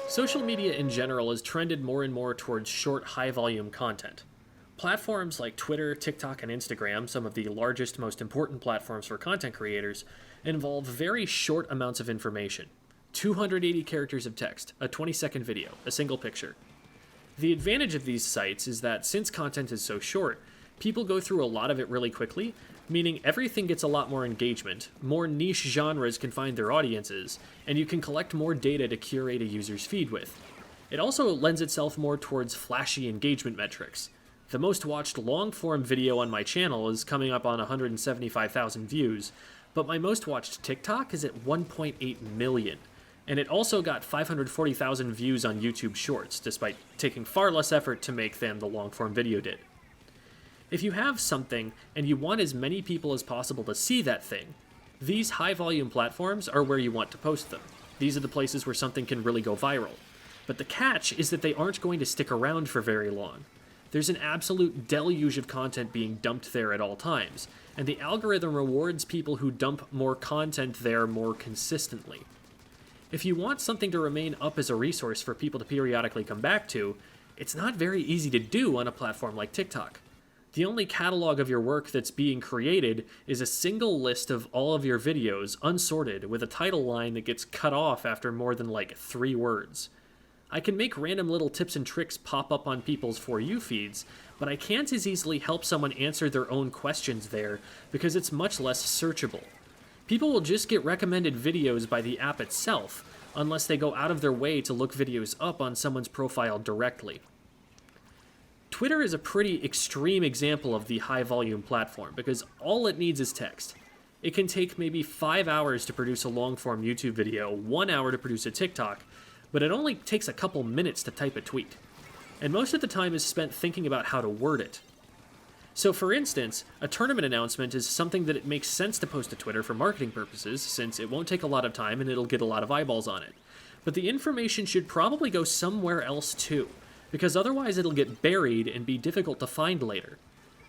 Social media in general has trended more and more towards short, high-volume content. Platforms like Twitter, TikTok, and Instagram, some of the largest, most important platforms for content creators, involve very short amounts of information. 280 characters of text, a 20-second video, a single picture. The advantage of these sites is that since content is so short, people go through a lot of it really quickly, meaning everything gets a lot more engagement, more niche genres can find their audiences, and you can collect more data to curate a user's feed with. It also lends itself more towards flashy engagement metrics. The most watched long-form video on my channel is coming up on 175,000 views, but my most watched TikTok is at 1.8 million, and it also got 540,000 views on YouTube Shorts, despite taking far less effort to make than the long-form video did. If you have something and you want as many people as possible to see that thing, these high-volume platforms are where you want to post them. These are the places where something can really go viral. But the catch is that they aren't going to stick around for very long. There's an absolute deluge of content being dumped there at all times, and the algorithm rewards people who dump more content there more consistently. If you want something to remain up as a resource for people to periodically come back to, it's not very easy to do on a platform like TikTok. The only catalog of your work that's being created is a single list of all of your videos, unsorted, with a title line that gets cut off after more than 3 words. I can make random little tips and tricks pop up on people's For You feeds, but I can't as easily help someone answer their own questions there because it's much less searchable. People will just get recommended videos by the app itself, unless they go out of their way to look videos up on someone's profile directly. Twitter is a pretty extreme example of the high-volume platform because all it needs is text. It can take maybe 5 hours to produce a long-form YouTube video, 1 hour to produce a TikTok, but it only takes a couple minutes to type a tweet. And most of the time is spent thinking about how to word it. So for instance, a tournament announcement is something that it makes sense to post to Twitter for marketing purposes, since it won't take a lot of time and it'll get a lot of eyeballs on it. But the information should probably go somewhere else too, because otherwise it'll get buried and be difficult to find later.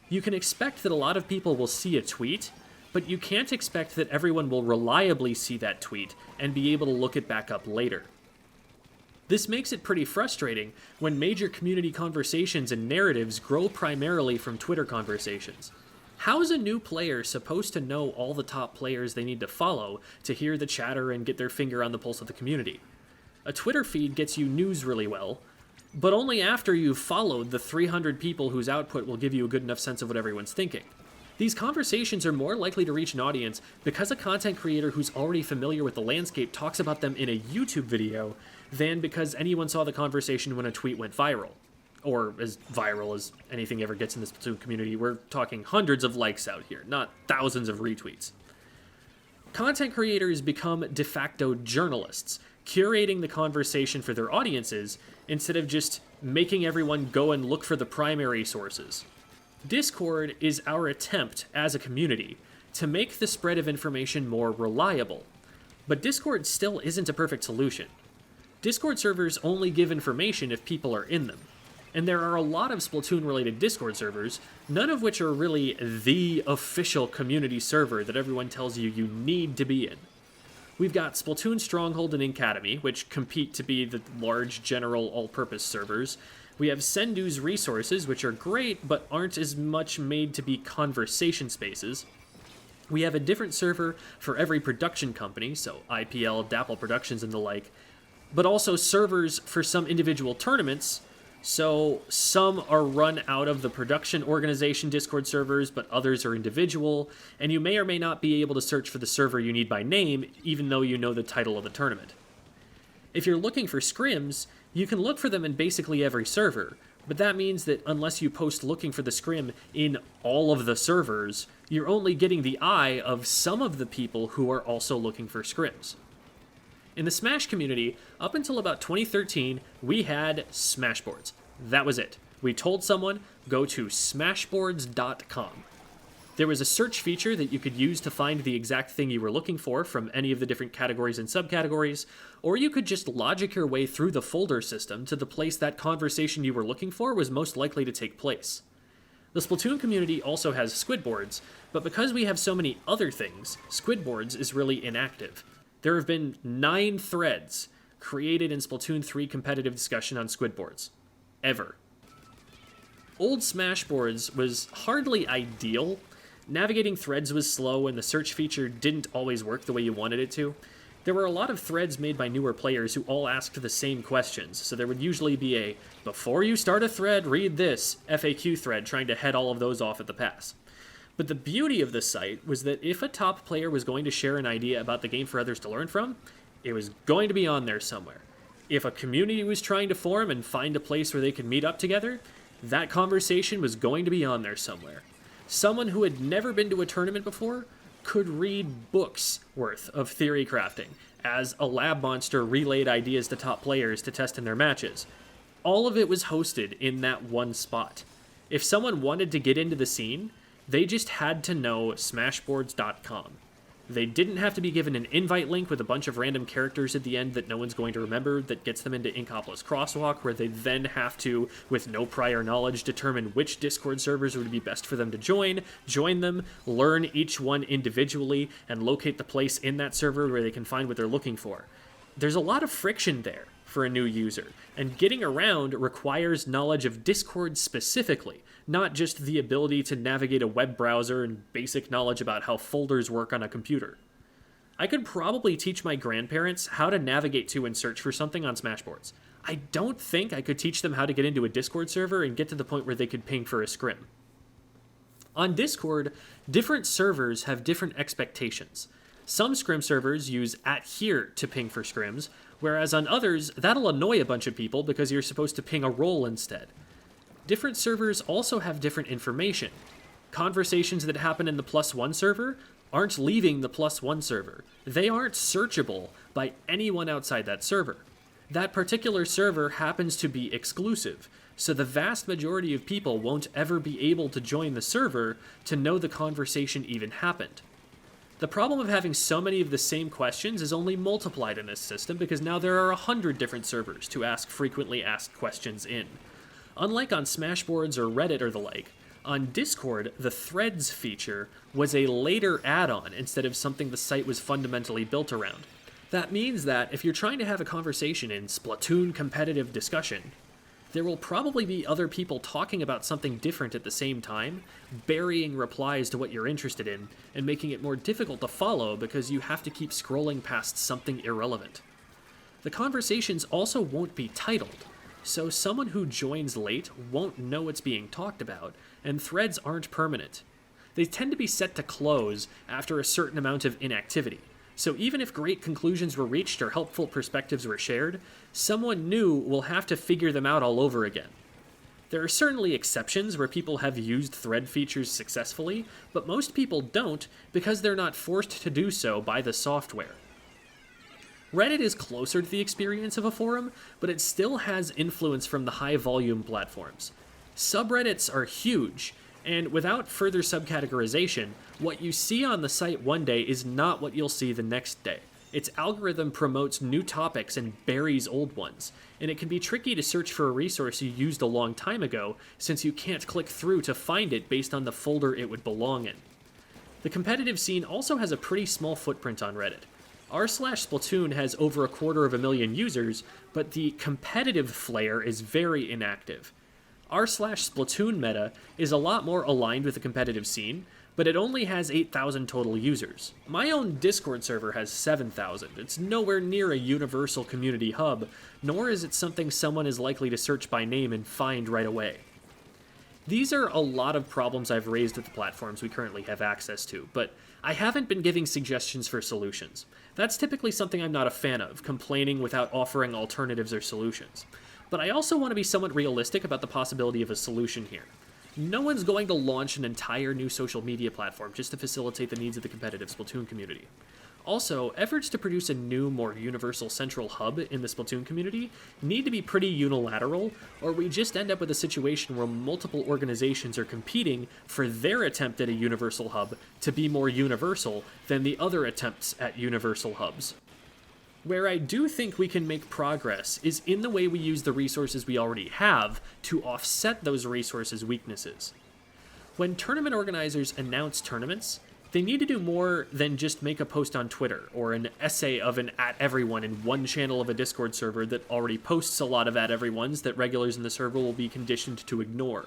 You can expect that a lot of people will see a tweet, but you can't expect that everyone will reliably see that tweet and be able to look it back up later. This makes it pretty frustrating when major community conversations and narratives grow primarily from Twitter conversations. How is a new player supposed to know all the top players they need to follow to hear the chatter and get their finger on the pulse of the community? A Twitter feed gets you news really well, but only after you've followed the 300 people whose output will give you a good enough sense of what everyone's thinking. These conversations are more likely to reach an audience because a content creator who's already familiar with the landscape talks about them in a YouTube video than because anyone saw the conversation when a tweet went viral. Or as viral as anything ever gets in the Splatoon community. We're talking hundreds of likes out here, not thousands of retweets. Content creators become de facto journalists, curating the conversation for their audiences instead of just making everyone go and look for the primary sources. Discord is our attempt as a community to make the spread of information more reliable, but Discord still isn't a perfect solution. Discord servers only give information if people are in them, and there are a lot of Splatoon-related Discord servers, none of which are really the official community server that everyone tells you you need to be in. We've got Splatoon Stronghold and Academy, which compete to be the large general all-purpose servers. We have Sendu's Resources, which are great, but aren't as much made to be conversation spaces. We have a different server for every production company, so IPL, Dapple Productions, and the like, but also servers for some individual tournaments, so some are run out of the production organization Discord servers, but others are individual, and you may or may not be able to search for the server you need by name, even though you know the title of the tournament. If you're looking for scrims, you can look for them in basically every server, but that means that unless you post looking for the scrim in all of the servers, you're only getting the eye of some of the people who are also looking for scrims. In the Smash community, up until about 2013, we had Smashboards. That was it. We told someone, go to smashboards.com. There was a search feature that you could use to find the exact thing you were looking for from any of the different categories and subcategories, or you could just logic your way through the folder system to the place that conversation you were looking for was most likely to take place. The Splatoon community also has Squid boards, but because we have so many other things, Squid boards is really inactive. There have been 9 threads created in Splatoon 3 competitive discussion on Squid boards. Ever. Old Smash boards was hardly ideal. Navigating threads was slow and the search feature didn't always work the way you wanted it to. There were a lot of threads made by newer players who all asked the same questions, so there would usually be a, before you start a thread, read this, FAQ thread trying to head all of those off at the pass. But the beauty of this site was that if a top player was going to share an idea about the game for others to learn from, it was going to be on there somewhere. If a community was trying to form and find a place where they could meet up together, that conversation was going to be on there somewhere. Someone who had never been to a tournament before could read books worth of theory crafting as a lab monster relayed ideas to top players to test in their matches. All of it was hosted in that one spot. If someone wanted to get into the scene, they just had to know smashboards.com. They didn't have to be given an invite link with a bunch of random characters at the end that no one's going to remember that gets them into Inkopolis Crosswalk, where they then have to, with no prior knowledge, determine which Discord servers would be best for them to join them, learn each one individually, and locate the place in that server where they can find what they're looking for. There's a lot of friction there for a new user, and getting around requires knowledge of Discord specifically, not just the ability to navigate a web browser and basic knowledge about how folders work on a computer. I could probably teach my grandparents how to navigate to and search for something on Smashboards. I don't think I could teach them how to get into a Discord server and get to the point where they could ping for a scrim. On Discord, different servers have different expectations. Some scrim servers use @here to ping for scrims, whereas on others, that'll annoy a bunch of people because you're supposed to ping a role instead. Different servers also have different information. Conversations that happen in the +1 server aren't leaving the +1 server. They aren't searchable by anyone outside that server. That particular server happens to be exclusive, so the vast majority of people won't ever be able to join the server to know the conversation even happened. The problem of having so many of the same questions is only multiplied in this system because now there are 100 different servers to ask frequently asked questions in. Unlike on Smashboards or Reddit or the like, on Discord, the Threads feature was a later add-on instead of something the site was fundamentally built around. That means that if you're trying to have a conversation in Splatoon competitive discussion, there will probably be other people talking about something different at the same time, burying replies to what you're interested in, and making it more difficult to follow because you have to keep scrolling past something irrelevant. The conversations also won't be titled, so someone who joins late won't know what's being talked about, and threads aren't permanent. They tend to be set to close after a certain amount of inactivity. So even if great conclusions were reached or helpful perspectives were shared, someone new will have to figure them out all over again. There are certainly exceptions where people have used thread features successfully, but most people don't because they're not forced to do so by the software. Reddit is closer to the experience of a forum, but it still has influence from the high-volume platforms. Subreddits are huge, and without further subcategorization, what you see on the site one day is not what you'll see the next day. Its algorithm promotes new topics and buries old ones, and it can be tricky to search for a resource you used a long time ago since you can't click through to find it based on the folder it would belong in. The competitive scene also has a pretty small footprint on Reddit. r/Splatoon has over 250,000 users, but the competitive flair is very inactive. r/Splatoon meta is a lot more aligned with the competitive scene, but it only has 8,000 total users. My own Discord server has 7,000. It's nowhere near a universal community hub, nor is it something someone is likely to search by name and find right away. These are a lot of problems I've raised with the platforms we currently have access to, but I haven't been giving suggestions for solutions. That's typically something I'm not a fan of, complaining without offering alternatives or solutions. But I also want to be somewhat realistic about the possibility of a solution here. No one's going to launch an entire new social media platform just to facilitate the needs of the competitive Splatoon community. Also, efforts to produce a new, more universal central hub in the Splatoon community need to be pretty unilateral, or we just end up with a situation where multiple organizations are competing for their attempt at a universal hub to be more universal than the other attempts at universal hubs. Where I do think we can make progress is in the way we use the resources we already have to offset those resources' weaknesses. When tournament organizers announce tournaments, they need to do more than just make a post on Twitter or an essay of an at everyone in one channel of a Discord server that already posts a lot of at everyones that regulars in the server will be conditioned to ignore.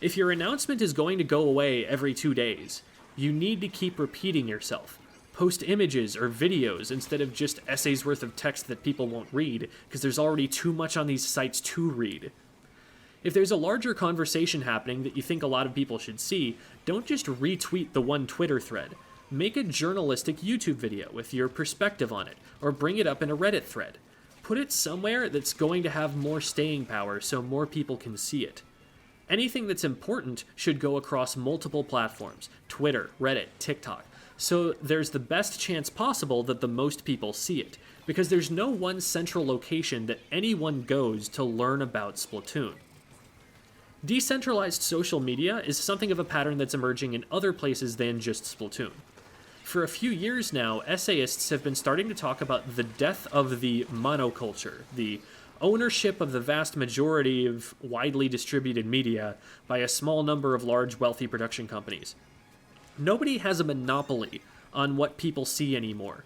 If your announcement is going to go away every 2 days, you need to keep repeating yourself. Post images or videos instead of just essays worth of text that people won't read, because there's already too much on these sites to read. If there's a larger conversation happening that you think a lot of people should see, don't just retweet the one Twitter thread. Make a journalistic YouTube video with your perspective on it, or bring it up in a Reddit thread. Put it somewhere that's going to have more staying power so more people can see it. Anything that's important should go across multiple platforms, Twitter, Reddit, TikTok, so there's the best chance possible that the most people see it, because there's no one central location that anyone goes to learn about Splatoon. Decentralized social media is something of a pattern that's emerging in other places than just Splatoon. For a few years now, essayists have been starting to talk about the death of the monoculture, the ownership of the vast majority of widely distributed media by a small number of large, wealthy production companies. Nobody has a monopoly on what people see anymore.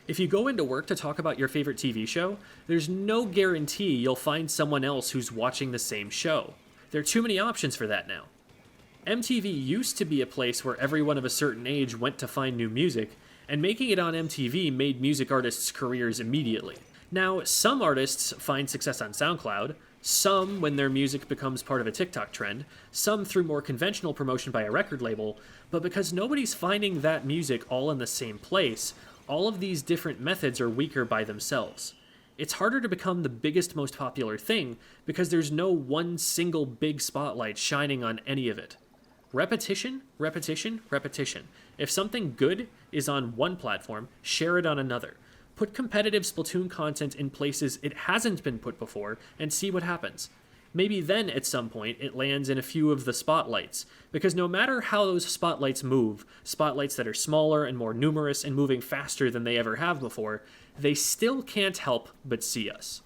If you go into work to talk about your favorite TV show, there's no guarantee you'll find someone else who's watching the same show. There are too many options for that now. MTV used to be a place where everyone of a certain age went to find new music, and making it on MTV made music artists' careers immediately. Now, some artists find success on SoundCloud, some when their music becomes part of a TikTok trend, some through more conventional promotion by a record label, but because nobody's finding that music all in the same place, all of these different methods are weaker by themselves. It's harder to become the biggest, most popular thing because there's no one single big spotlight shining on any of it. Repetition, repetition, repetition. If something good is on one platform, share it on another. Put competitive Splatoon content in places it hasn't been put before and see what happens. Maybe then, at some point, it lands in a few of the spotlights, because no matter how those spotlights move, spotlights that are smaller and more numerous and moving faster than they ever have before, they still can't help but see us.